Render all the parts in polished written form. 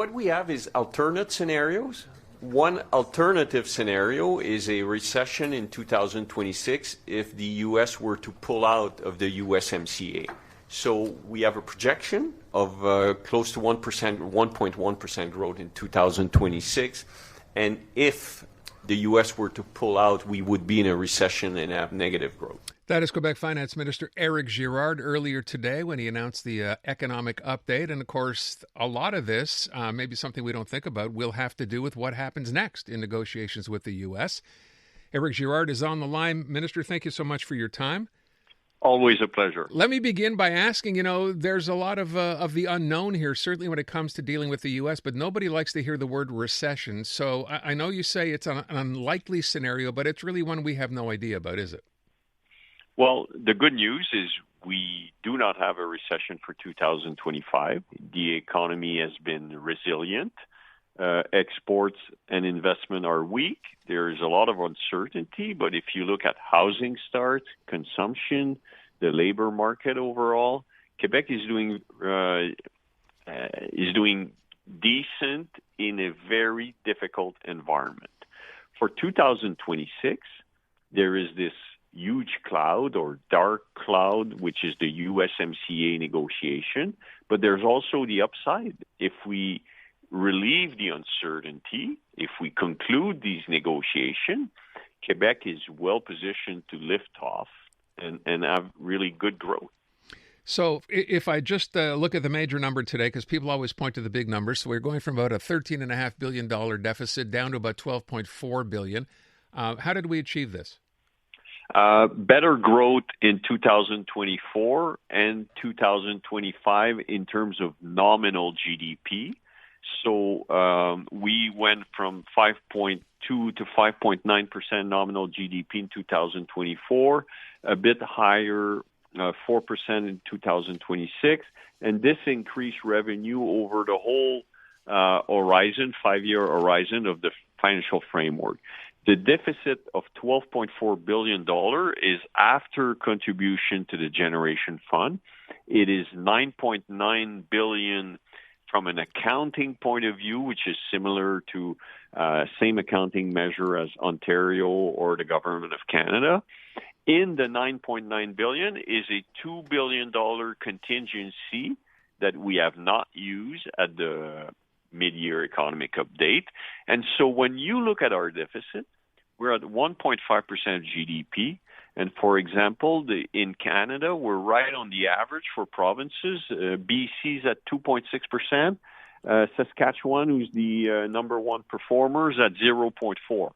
what we have is alternate scenarios. One alternative scenario is a recession in 2026 if the U.S. were to pull out of the USMCA. So we have a projection of close to 1%, 1.1% growth in 2026. And if the U.S. were to pull out, we would be in a recession and have negative growth. That is Quebec Finance Minister Eric Girard earlier today when he announced the economic update. And of course, a lot of this, maybe something we don't think about, will have to do with what happens next in negotiations with the U.S. Eric Girard is on the line. Minister, thank you so much for your time. Always a pleasure. Let me begin by asking, there's a lot of the unknown here, certainly when it comes to dealing with the U.S., but nobody likes to hear the word recession. So I know you say it's an unlikely scenario, but it's really one we have no idea about, is it? Well, the good news is we do not have a recession for 2025. The economy has been resilient. Exports and investment are weak. There is a lot of uncertainty, but if you look at housing starts, consumption, the labor market overall, Quebec is doing decent in a very difficult environment. For 2026, there is this huge cloud or dark cloud, which is the USMCA negotiation, but there's also the upside. If we relieve the uncertainty, if we conclude these negotiations, Quebec is well positioned to lift off and have really good growth. So if I just look at the major number today, because people always point to the big numbers, so we're going from about a $13.5 billion deficit down to about $12.4 billion. How did we achieve this? Better growth in 2024 and 2025 in terms of nominal GDP. So we went from 5.2 to 5.9% nominal GDP in 2024, a bit higher, 4% in 2026. And this increased revenue over the whole horizon, 5-year horizon of the financial framework. The deficit of $12.4 billion is after contribution to the Generation Fund. It is $9.9 billion from an accounting point of view, which is similar to same accounting measure as Ontario or the Government of Canada. In the $9.9 billion is a $2 billion contingency that we have not used at the mid-year economic update. And so when you look at our deficit, we're at 1.5% GDP. And for example, in Canada, we're right on the average for provinces. BC's at 2.6%. Saskatchewan, who's the number one performer, is at 0.4%.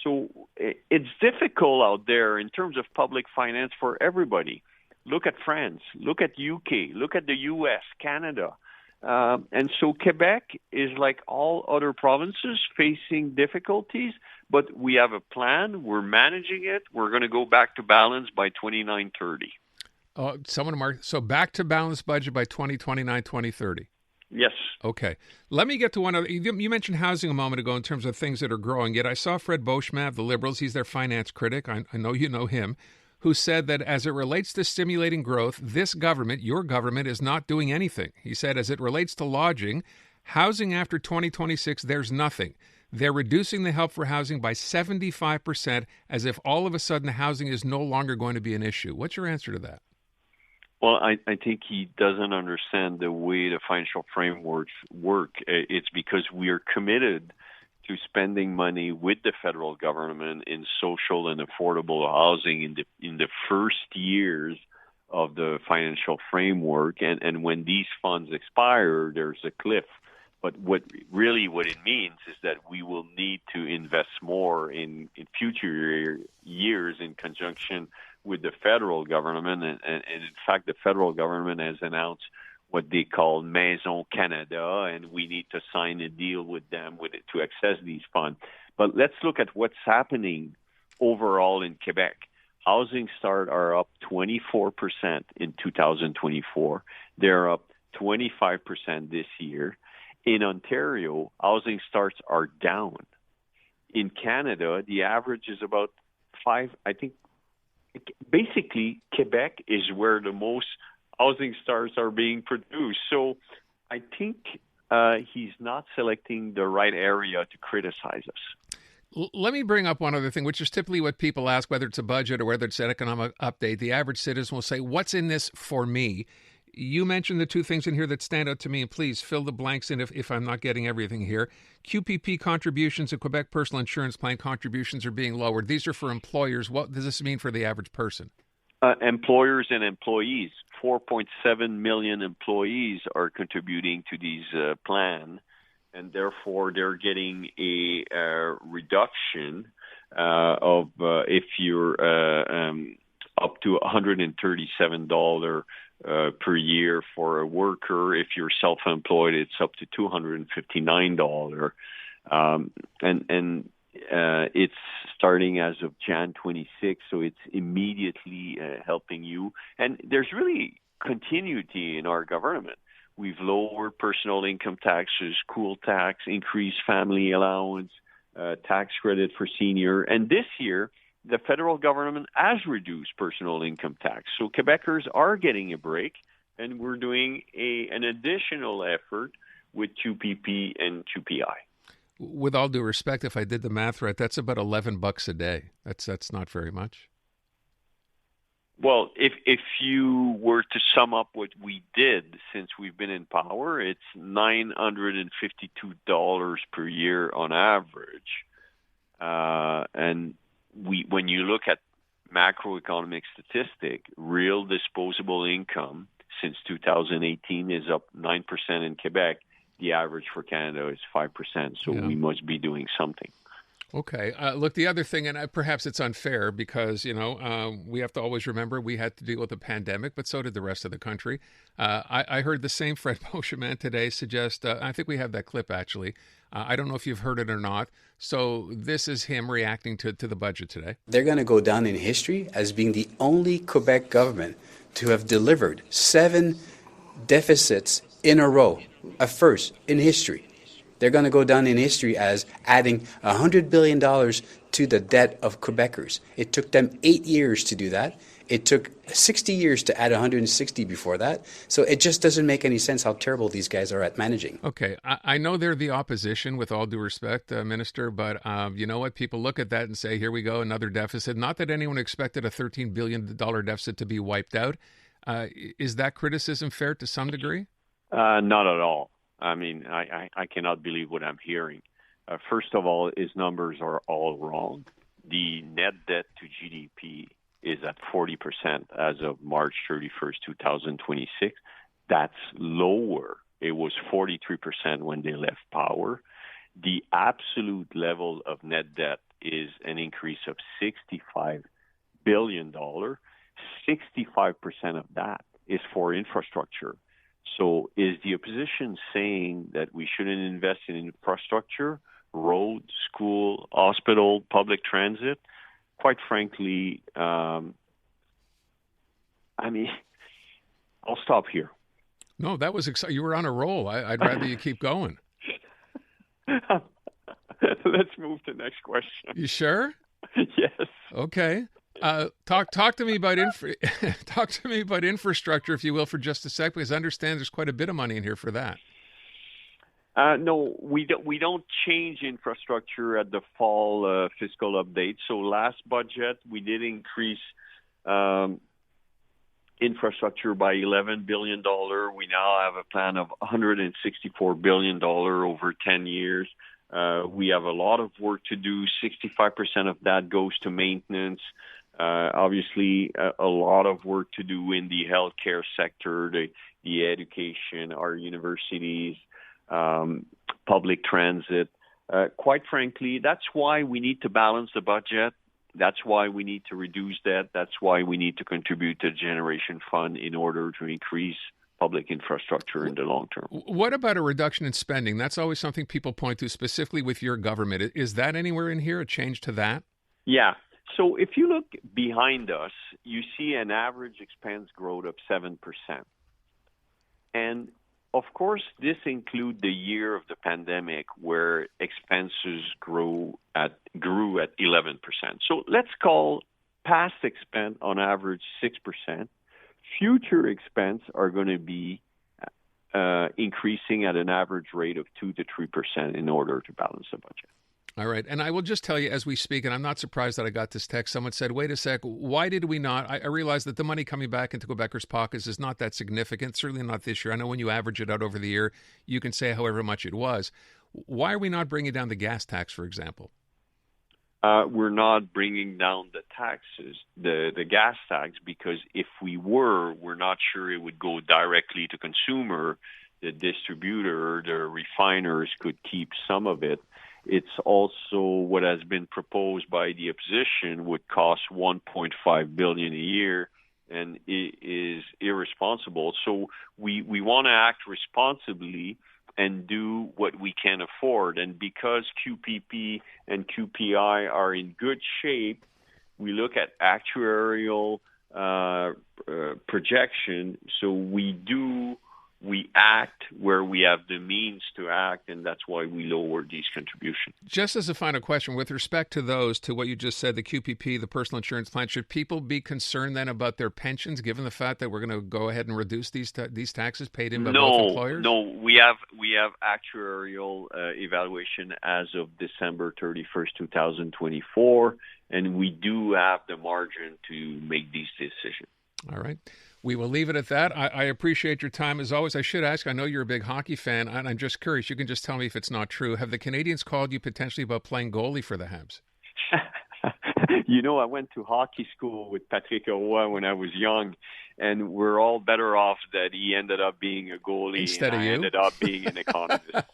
So it's difficult out there in terms of public finance for everybody. Look at France, look at UK, look at the US, Canada. And so Quebec is like all other provinces facing difficulties, but we have a plan. We're managing it. We're going to go back to balance by 2029-30. So back to balanced budget by 2029-2030. Yes. Okay. Let me get to one other. You mentioned housing a moment ago in terms of things that are growing. Yet I saw Fred Beauchemin of the Liberals. He's their finance critic. I know you know him, who said that as it relates to stimulating growth, this government, your government, is not doing anything. He said as it relates to lodging, housing after 2026, there's nothing. They're reducing the help for housing by 75%, as if all of a sudden housing is no longer going to be an issue. What's your answer to that? Well, I think he doesn't understand the way the financial frameworks work. It's because we are committed to spending money with the federal government in social and affordable housing in the first years of the financial framework. And when these funds expire, there's a cliff. But what it means is that we will need to invest more in future years in conjunction with the federal government. And in fact, the federal government has announced what they call Maison Canada, and we need to sign a deal with them to access these funds. But let's look at what's happening overall in Quebec. Housing starts are up 24% in 2024. They're up 25% this year. In Ontario, housing starts are down. In Canada, the average is about 5. I think basically Quebec is where the most housing starts are being produced. So I think he's not selecting the right area to criticize us. Let me bring up one other thing, which is typically what people ask, whether it's a budget or whether it's an economic update. The average citizen will say, what's in this for me? You mentioned the two things in here that stand out to me, and please fill the blanks in if I'm not getting everything here. QPP contributions and Quebec Personal Insurance Plan contributions are being lowered. These are for employers. What does this mean for the average person? Employers and employees. 4.7 million employees are contributing to these plans, and therefore they're getting a reduction of if you're up to $137 per year for a worker. If you're self-employed, it's up to $259, and it's starting as of Jan 26, so it's immediately helping you. And there's really continuity in our government. We've lowered personal income taxes, school tax, increased family allowance, tax credit for senior, and this year the federal government has reduced personal income tax. So Quebecers are getting a break, and we're doing an additional effort with QPP and QPI. With all due respect, if I did the math right, that's about $11 a day. That's not very much. Well, if you were to sum up what we did since we've been in power, it's $952 per year on average. And when you look at macroeconomic statistic, real disposable income since 2018 is up 9% in Quebec. The average for Canada is 5%, so we must be doing something. Okay. Look, the other thing, and perhaps it's unfair because, we have to always remember we had to deal with a pandemic, but so did the rest of the country. I heard the same Fred Beauchemin today suggest, I think we have that clip actually. I don't know if you've heard it or not. So this is him reacting to the budget today. They're going to go down in history as being the only Quebec government to have delivered 7 deficits in a row, a first in history. They're going to go down in history as adding $100 billion to the debt of Quebecers. It took them 8 years to do that. It took 60 years to add 160 before that. So it just doesn't make any sense how terrible these guys are at managing. Okay. I know they're the opposition, with all due respect, Minister, but you know what? People look at that and say, here we go, another deficit. Not that anyone expected a $13 billion deficit to be wiped out. Is that criticism fair to some degree? Not at all. I mean, I cannot believe what I'm hearing. First of all, his numbers are all wrong. The net debt to GDP is at 40% as of March 31st, 2026. That's lower. It was 43% when they left power. The absolute level of net debt is an increase of $65 billion. 65% of that is for infrastructure. So is the opposition saying that we shouldn't invest in infrastructure, roads, school, hospital, public transit? Quite frankly, I'll stop here. No, that was exciting. You were on a roll. I'd rather you keep going. Let's move to the next question. You sure? Yes. Okay. Talk to me about infrastructure, if you will, for just a sec, because I understand there's quite a bit of money in here for that. No, we don't change infrastructure at the fall fiscal update. So last budget, we did increase infrastructure by $11 billion. We now have a plan of $164 billion over 10 years. We have a lot of work to do. 65% of that goes to maintenance. Obviously, a lot of work to do in the healthcare sector, the education, our universities, public transit. Quite frankly, that's why we need to balance the budget. That's why we need to reduce debt. That's why we need to contribute to the Generation Fund in order to increase public infrastructure in the long term. What about a reduction in spending? That's always something people point to, specifically with your government. Is that anywhere in here, a change to that? Yeah. So if you look behind us, you see an average expense growth of 7%. And of course, this includes the year of the pandemic where expenses grew at 11%. So let's call past expense on average 6%. Future expense are going to be increasing at an average rate of 2 to 3% in order to balance the budget. All right. And I will just tell you as we speak, and I'm not surprised that I got this text. Someone said, wait a sec, why did we not? I realize that the money coming back into Quebecers' pockets is not that significant, certainly not this year. I know when you average it out over the year, you can say however much it was. Why are we not bringing down the gas tax, for example? We're not bringing down the taxes, the gas tax, because if we were, we're not sure it would go directly to consumer. The distributor, the refiners could keep some of it. It's also what has been proposed by the opposition would cost $1.5 billion a year, and it is irresponsible. So we want to act responsibly and do what we can afford. And because QPP and QPI are in good shape, we look at actuarial projection. So we act where we have the means to act, and that's why we lower these contributions. Just as a final question, with respect to those, to what you just said, the QPP, the personal insurance plan, should people be concerned then about their pensions, given the fact that we're going to go ahead and reduce these taxes paid in by both employers? No, we have actuarial evaluation as of December 31st, 2024, and we do have the margin to make these decisions. All right. We will leave it at that. I appreciate your time as always. I should ask, I know you're a big hockey fan, and I'm just curious. You can just tell me if it's not true. Have the Canadians called you potentially about playing goalie for the Habs? I went to hockey school with Patrick Roy when I was young, and we're all better off that he ended up being a goalie instead and of you. I ended up being an economist.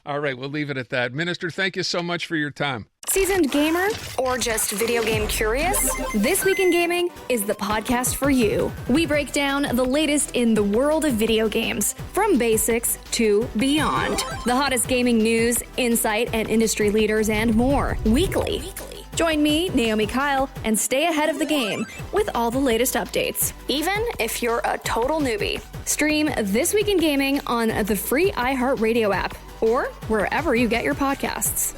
All right, we'll leave it at that. Minister, thank you so much for your time. Seasoned gamer or just video game curious? This Week in Gaming is the podcast for you. We break down the latest in the world of video games, from basics to beyond. The hottest gaming news, insight, and industry leaders and more weekly. Join me, Naomi Kyle, and stay ahead of the game with all the latest updates, even if you're a total newbie. Stream This Week in Gaming on the free iHeartRadio app or wherever you get your podcasts.